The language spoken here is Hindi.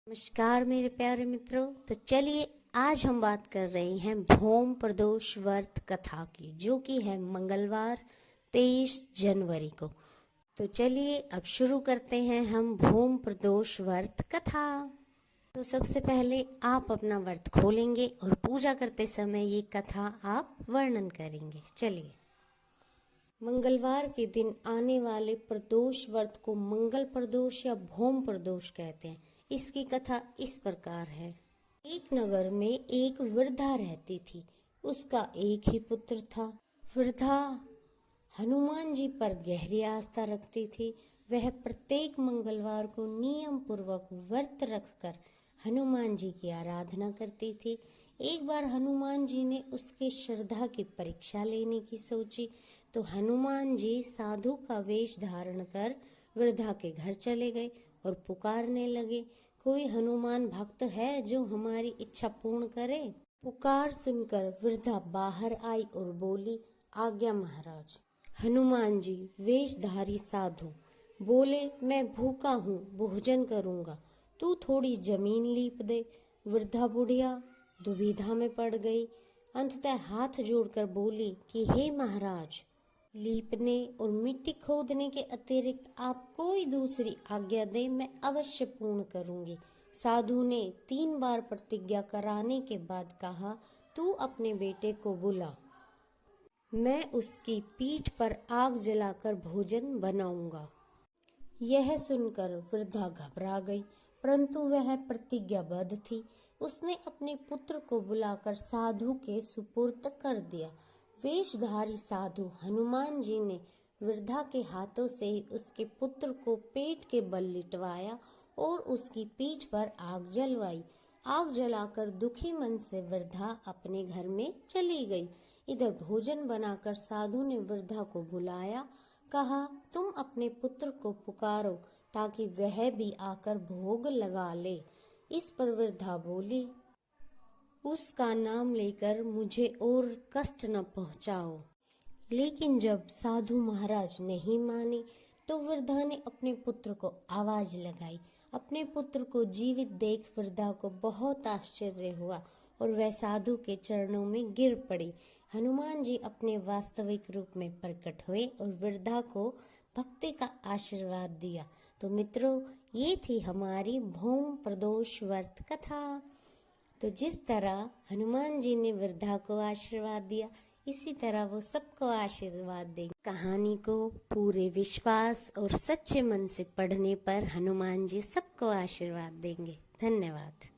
नमस्कार मेरे प्यारे मित्रों। तो चलिए आज हम बात कर रहे हैं भौम प्रदोष व्रत कथा की, जो कि है मंगलवार 23 जनवरी को। तो चलिए अब शुरू करते हैं हम भौम प्रदोष व्रत कथा। तो सबसे पहले आप अपना व्रत खोलेंगे और पूजा करते समय ये कथा आप वर्णन करेंगे। चलिए, मंगलवार के दिन आने वाले प्रदोष व्रत को मंगल प्रदोष या भौम प्रदोष कहते हैं। इसकी कथा इस प्रकार है। एक नगर में एक वृद्धा रहती थी। उसका एक ही पुत्र था। वृद्धा हनुमान जी पर गहरी आस्था रखती थी। वह प्रत्येक मंगलवार को नियम पूर्वक व्रत रखकर हनुमान जी की आराधना करती थी। एक बार हनुमान जी ने उसके श्रद्धा की परीक्षा लेने की सोची, तो हनुमान जी साधु का वेश धारण कर वृद्धा के घर चले गए और पुकारने लगे, कोई हनुमान भक्त है जो हमारी इच्छा पूर्ण करे। पुकार सुनकर वृद्धा बाहर आई और बोली, आज्ञा महाराज। हनुमान जी वेशधारी साधु बोले, मैं भूखा हूँ, भोजन करूँगा, तू थोड़ी जमीन लीप दे। वृद्धा बुढ़िया दुविधा में पड़ गई। अंततः हाथ जोड़कर बोली कि हे महाराज, लीपने और मिट्टी खोदने के अतिरिक्त आप कोई दूसरी आज्ञा दे, मैं अवश्य पूर्ण करूंगी। साधु ने 3 बार प्रतिज्ञा कराने के बाद कहा, तू अपने बेटे को बुला, मैं उसकी पीठ पर आग जलाकर भोजन बनाऊंगा। यह सुनकर वृद्धा घबरा गई, परंतु वह प्रतिज्ञाबद्ध थी। उसने अपने पुत्र को बुलाकर साधु के सुपुर्द कर दिया। वेशधारी साधु हनुमान जी ने वृद्धा के हाथों से उसके पुत्र को पेट के बल लिटवाया और उसकी पीठ पर आग जलवाई। आग जलाकर दुखी मन से वृद्धा अपने घर में चली गई। इधर भोजन बनाकर साधु ने वृद्धा को बुलाया, कहा, तुम अपने पुत्र को पुकारो ताकि वह भी आकर भोग लगा ले। इस पर वृद्धा बोली, उसका नाम लेकर मुझे और कष्ट न पहुंचाओ। लेकिन जब साधु महाराज नहीं माने, तो वृद्धा ने अपने पुत्र को आवाज लगाई। अपने पुत्र को जीवित देख वृद्धा को बहुत आश्चर्य हुआ और वह साधु के चरणों में गिर पड़ी। हनुमान जी अपने वास्तविक रूप में प्रकट हुए और वृद्धा को भक्ति का आशीर्वाद दिया। तो मित्रों, ये थी हमारी भौम प्रदोष व्रत कथा। तो जिस तरह हनुमान जी ने वृद्धा को आशीर्वाद दिया, इसी तरह वो सबको आशीर्वाद देंगे। कहानी को पूरे विश्वास और सच्चे मन से पढ़ने पर हनुमान जी सबको आशीर्वाद देंगे। धन्यवाद।